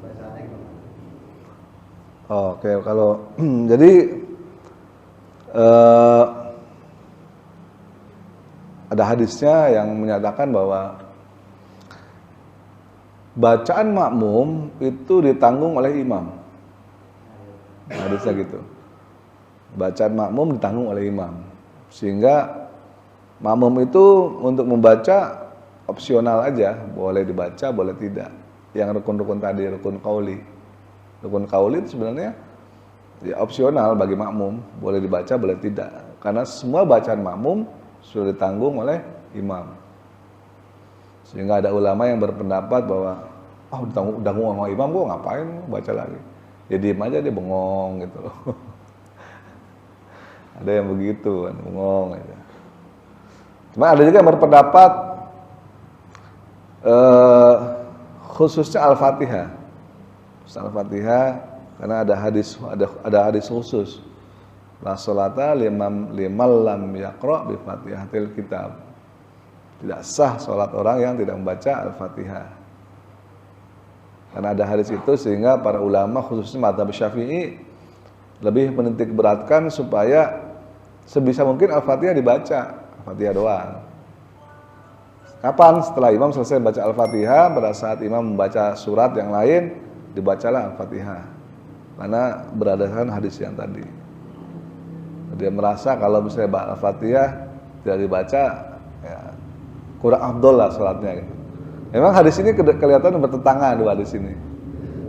bacaannya gimana? Oke, kalau jadi ada hadisnya yang menyatakan bahwa bacaan makmum itu ditanggung oleh imam. Hadisnya gitu. Bacaan makmum ditanggung oleh imam. Sehingga makmum itu untuk membaca opsional aja, boleh dibaca, boleh tidak. Yang rukun-rukun tadi, rukun qauli. Rukun qauli itu sebenarnya ya opsional bagi makmum, boleh dibaca, boleh tidak. Karena semua bacaan makmum sudah ditanggung oleh imam. Sehingga ada ulama yang berpendapat bahwa ditanggung sama imam, gua ngapain baca lagi? Ya diem aja, dia bengong gitu loh. Ada yang begitu, bengong aja. Cuma ada juga yang berpendapat khususnya Al-Fatihah. Al-Fatihah karena ada hadis khusus. La sholata liman lam yaqra bi Fatihatil kitab. Tidak sah sholat orang yang tidak membaca Al-Fatihah. Karena ada hadis itu sehingga para ulama khususnya mazhab Syafi'i lebih menitik beratkan supaya sebisa mungkin Al-Fatihah dibaca, Al-Fatihah doang. Kapan? Setelah imam selesai baca Al-Fatihah, pada saat imam membaca surat yang lain, dibacalah Al-Fatihah. Karena berdasarkan hadis yang tadi. Dia merasa kalau misalnya Al-Fatihah tidak dibaca, ya, kurang afdol lah sholatnya. Memang hadis ini kelihatan bertentangan dua hadis ini.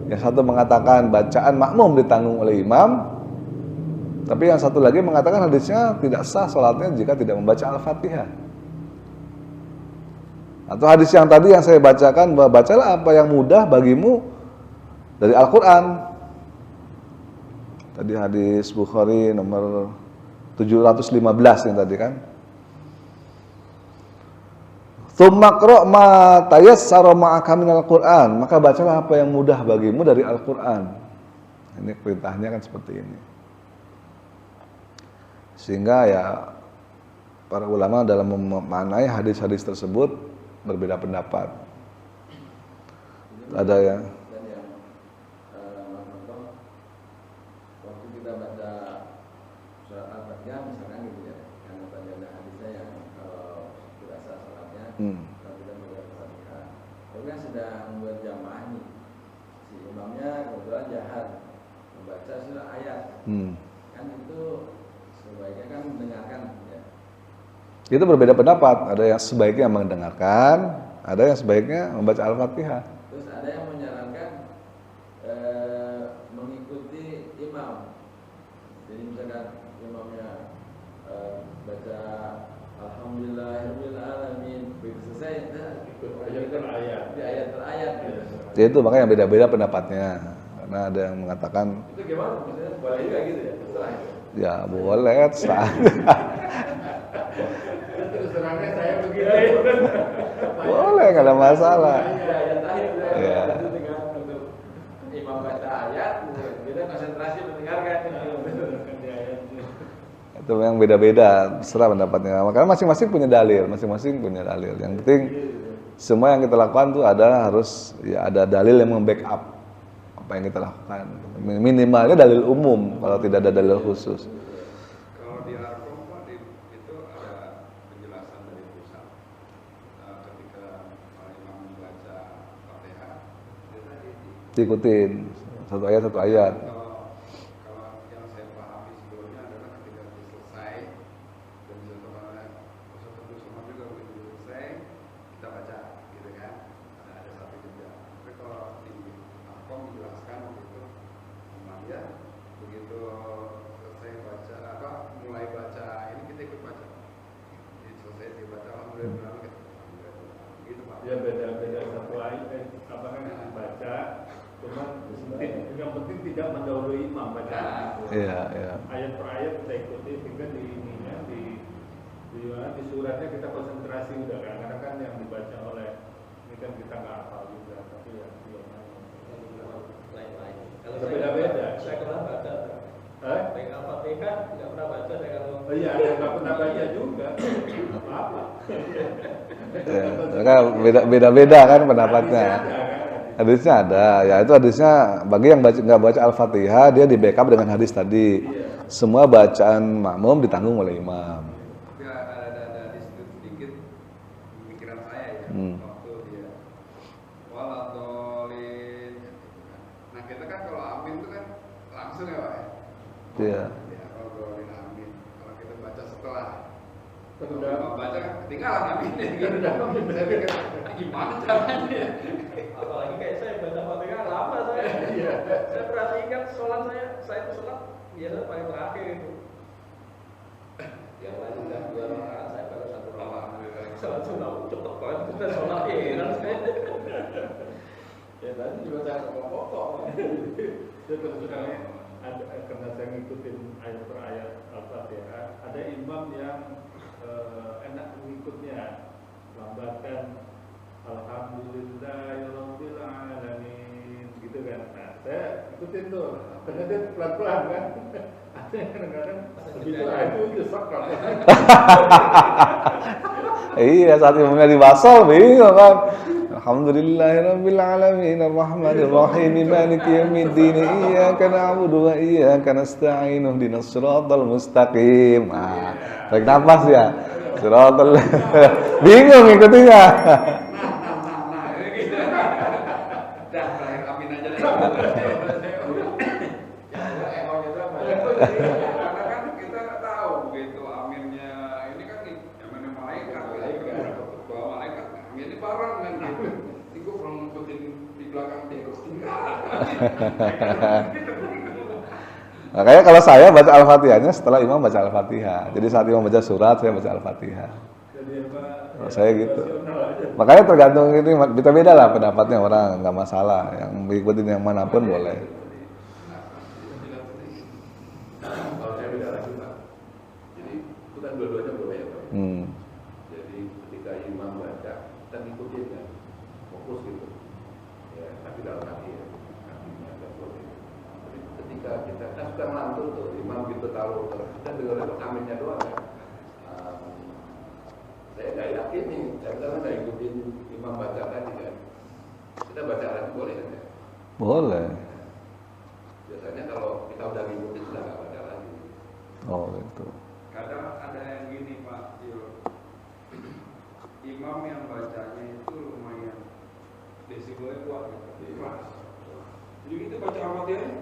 Yang satu mengatakan bacaan makmum ditanggung oleh imam, tapi yang satu lagi mengatakan hadisnya tidak sah sholatnya jika tidak membaca Al-Fatihah. Atau hadis yang tadi yang saya bacakan, bahwa bacalah apa yang mudah bagimu dari Al-Quran. Tadi hadis Bukhari nomor 715 yang tadi kan. Tsumma qra' ma tayassara ma'aka minal Qur'an, maka bacalah apa yang mudah bagimu dari Al-Qur'an. Ini perintahnya kan seperti ini. Sehingga ya para ulama dalam memaknai hadis-hadis tersebut berbeda pendapat. Ada yang waktu kita baca surat Al-Fatihah misalkan gitu ya, yang tadi ada hadisnya yang kalau tidak sah salatnya kalau tidak membaca Al-Fatihah, tapi kan sedang membuat jamaah nih, si imamnya kebetulan jahat membaca surah ayat, kan itu sebaiknya kan mendengarkan ya. Itu berbeda pendapat. Ada yang sebaiknya mendengarkan, ada yang sebaiknya membaca Al-Fatihah. Terus ada yang menyarankan mengikuti imam. Jadi misalkan imamnya baca Alhamdulillahirabbil alamin, begitu selesai ayat terayat gitu. Itu makanya beda-beda pendapatnya. Karena ada yang mengatakan itu gimana? Maksudnya boleh juga gitu ya? Terserah itu. Ya boleh, terserah. Terus terangnya saya begitu. Boleh, nggak ada masalah. Ayat terakhir Iya. itu dengan untuk imam baca ayat, kita konsentrasi mendengarkan. Itu yang beda-beda, terserah pendapatnya. Makanya masing-masing punya dalil, Yang penting semua yang kita lakukan tuh harus ada dalil yang membackup apa yang kita lakukan. Minimalnya dalil umum kalau tidak ada dalil khusus. Kalau di Arkom Pak, itu ada penjelasan dari pusat ketika imam membaca Fatihah, Diikutin satu ayat. Kalau yang saya pahami sebelumnya adalah ketika selesai dan setelah sama juga begitu selesai kita baca, gitu kan? Ada satu jeda. Tapi kalau di Arkom dijelaskan begitu, ya begitu selesai baca mulai baca ini kita ikut baca. Jadi selesai dibaca alhamdulillah gitu Pak. Ya beda-beda satu ayat apa kan baca, cuman yang penting tidak mendahului imam baca. Iya. Ayat per ayat kita ikuti sehingga di ininya di suratnya kita konsentrasi udah kan, karena kan yang dibaca oleh ini kan kita nggak hafal juga, tapi ya Lain-lain. beda-beda. Saya pernah baca. Baik Al-Fatihah nggak pernah baca saya kalau. Oh iya, ada yang nggak pernah baca juga. Apa? Maka beda-beda kan pendapatnya. Hadisnya ada, ya itu hadisnya bagi yang nggak baca Al-Fatihah dia di backup dengan hadis tadi. Semua bacaan makmum ditanggung oleh imam. Tapi ada di situ sedikit pemikiran saya ya waktu dia waladolin. Nah kita kan kalau amin itu kan langsung ya Pak ya. Iya. Ya waladolin amin. Kalau kita baca setelah Sudah. baca ketinggalan aminnya gitu. Saya pikir gimana caranya? Apalagi kayak saya baca Fatihah lama saya. Saya perhatikan sholat saya tuh sholat biasa paling terakhir itu. Yang lain udah 2 rakaat, saya baru 1 rakaat. Sholat sunnah cepet banget kita sholat enak saya. Ya tadi juga saya pokok. Saya terus terangnya karena saya ngikutin ayat per ayat Al-Fatihah, ada imam yang enak mengikutnya, lambatkan Alhamdulillahirabbil alamin gitu kan. Nah, saya ikutin tuh. Karena dia pelan-pelan kan. Ada yang kadang-kadang begitu itu nyesek kan. Iya, saat imamnya dibasal bingung kan. Alhamdulillahirabbil alamin arrahmanir rahim maliki yaumiddin iyyaka na'budu wa iyyaka nasta'in ihdinas siratal mustaqim. Tarik nafas ya. Siratal bingung ngikutinnya. Gitu. Dah, terakhir amin aja deh. Karena kan kita nggak tahu begitu aminnya ini kan aminnya malaikat, bahwa malaikat amin ini barang kan gitu. Ini gue kurang ngikutin di belakang terus Makanya kalau saya baca Al-Fatihahnya setelah imam baca Al-Fatihah. Jadi saat imam baca surat saya baca Al-Fatihah. Kalau saya gitu. Makanya tergantung ini beda-beda lah pendapatnya orang, nggak masalah. Yang mengikutin yang manapun boleh. Kalau saya beda lagi Pak, jadi itu kan dua-duanya boleh ya Pak. Jadi ketika imam baca, kita ngikutin kan, fokus gitu. Ya, tapi dalam hati ya, hatinya agak boleh. Tapi ketika kita kan suka ngelantur tuh, imam gitu taruh, kita dengar aminnya doang kan. Saya nggak yakin nih, saya karena nggak ikutin imam baca tadi kan. Kita baca lagi boleh kan ya? Boleh. Biasanya kalau kita udah ngikutin sudah nggak baca lagi. Oh gitu. Kadang ada yang gini Pak Tio, imam yang bacanya itu lumayan desibelnya kuat gitu, keras. Jadi kita baca Al-Fatihah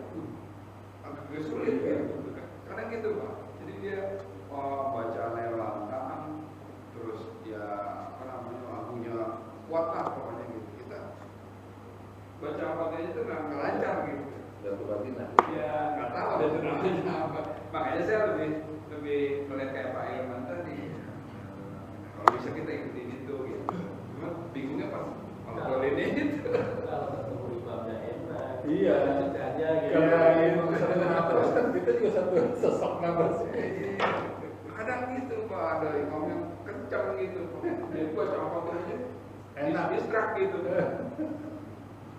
agak sulit ya, kadang gitu Pak. Jadi dia bacaannya lantang, terus ya apa namanya lagunya kuat lah pokoknya gitu. Kita baca Al-Fatihah itu nggak lancar gitu. Udah kebagian. Ya nggak tahu ada namanya apa. Makanya saya lebih melihat kayak Pak Irman tadi. Kalau bisa kita ikutin itu gitu. Cuma bingungnya pas kalau boleh itu. Kalau ketemu imamnya enak. Iya. Bacanya gitu. Karena imam satu nafas kan kita juga satu sosok nafas. Kadang gitu Pak, ada imam yang kencang gitu. Jadi baca apa aja Enak. distrak gitu.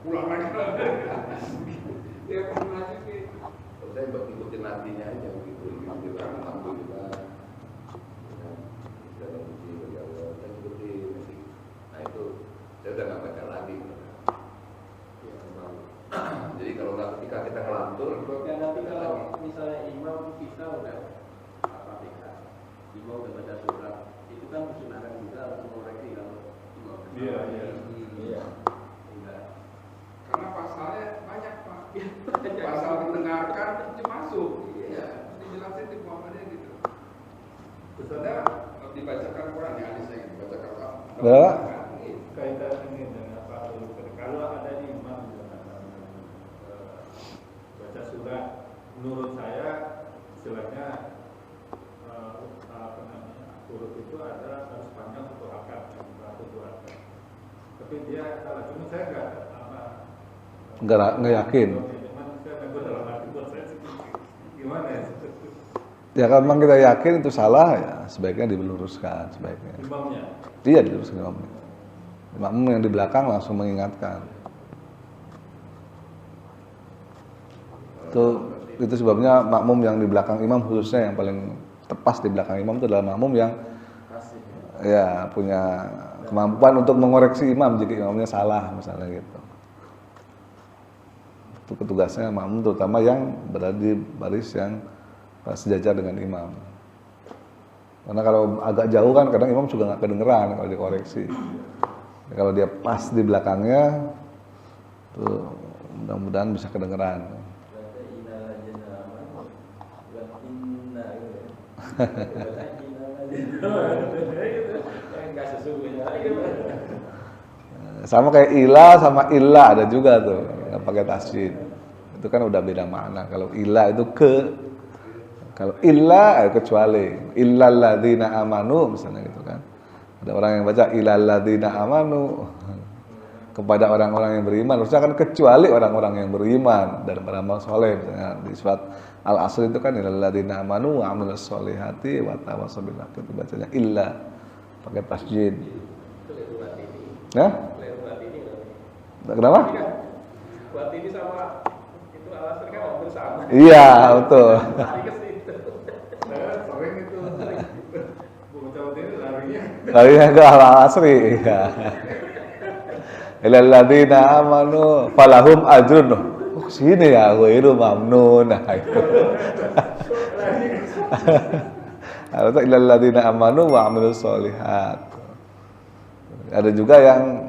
Pulang lagi. Ya pernah gitu. Kalau saya buat ikutin nantinya aja gitu, alhamdulillah, alhamdulillah. Dalam uji bagi Allah, saya ikutin. Nah itu, saya udah nggak baca lagi. Ya, memang. Jadi kalau nggak ketika kita ngelantur, Ya tapi kalau misalnya imam kita udah Al-Fatihah, imam udah baca surat, itu kan disunahkan juga untuk mengoreksi kalau imam. Iya, iya. Iya. Enggak. Karena pasalnya banyak Pak. Pasal mendengarkan itu masuk. Iya, dijelasin di Muhammadiyah gitu. Terus ada dibacakan Quran ya, hadis yang dibacakan Quran. Berapa? Kaitan ini dengan apa? Kalau ada imam baca surat, menurut saya istilahnya apa namanya huruf itu adalah harus panjang satu hakat atau dua hakat. Tapi dia salah, cuma saya Nggak yakin. Cuman saya nggak dalam hati buat saya sih. Gimana ya? Ya kalau memang kita yakin itu salah ya sebaiknya diluruskan sebaiknya. Imamnya. Iya diluruskan imamnya. Makmum yang di belakang langsung mengingatkan. Itu sebabnya makmum yang di belakang imam khususnya yang paling tepas di belakang imam itu adalah makmum yang ya punya kemampuan untuk mengoreksi imam jika imamnya salah misalnya gitu. Itu petugasnya makmum terutama yang berada di baris yang sejajar dengan imam. Karena kalau agak jauh kan kadang imam juga nggak kedengeran kalau dikoreksi. Ya, kalau dia pas di belakangnya tuh mudah-mudahan bisa kedengeran. Sama kayak ila sama illa ada juga tuh nggak pakai tasydid. Itu kan udah beda makna. Kalau ila itu ke, kalau illa kecuali illal ladzina amanu misalnya gitu kan. Ada orang yang baca illal ladzina amanu kepada orang-orang yang beriman, harusnya kan kecuali orang-orang yang beriman dan beramal soleh misalnya di surat Al-Asr itu kan illal ladzina amanu wa amilus solihati wa tawassaw bil haqqi itu bacanya illa pakai tasydid. Ya? Kenapa? Buat ini sama itu Al-Asr kan hampir sama. Iya, betul. Saya sering itu. Baca ini larinya. Kalinya ke al-asri. Ya. Illal ladzina amanu falahum ajrun. Oh, sini ya ghairu mamnun. Nah, itu. Harusnya illal ladzina amanu wa amilus sholihat. Ada juga yang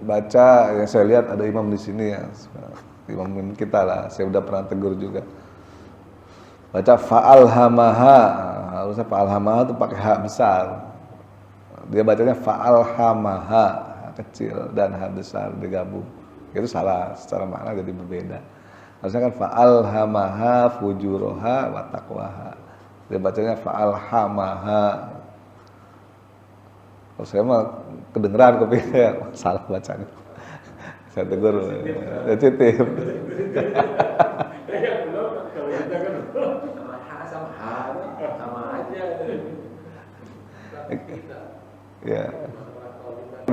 baca, yang saya lihat ada imam di sini ya, imam kita lah, saya udah pernah tegur juga. Baca fa'alhamaha, harusnya fa'alhamaha itu pakai ha besar. Dia bacanya fa'alhamaha, ha kecil dan ha besar digabung. Itu salah, secara makna jadi berbeda. Harusnya kan fa'alhamaha fujuroha wa taqwaha. Dia bacanya fa'alhamaha. Kalau saya mah kedengeran kopinya, salah bacanya. Saya tegur, sensitif. Sama aja. Ya.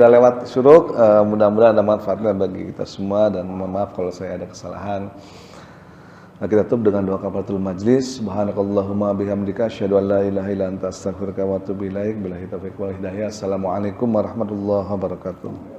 Udah lewat syuruk, mudah-mudahan ada manfaatnya bagi kita semua dan mohon maaf kalau saya ada kesalahan. Nah, kita tutup dengan doa kafaratul majlis. Subhanakallahumma bihamdika asyhadu an la ilaha illa anta astaghfiruka wa atubu ilaik. Billahi taufiq wal hidayah. Assalamualaikum warahmatullahi wabarakatuh.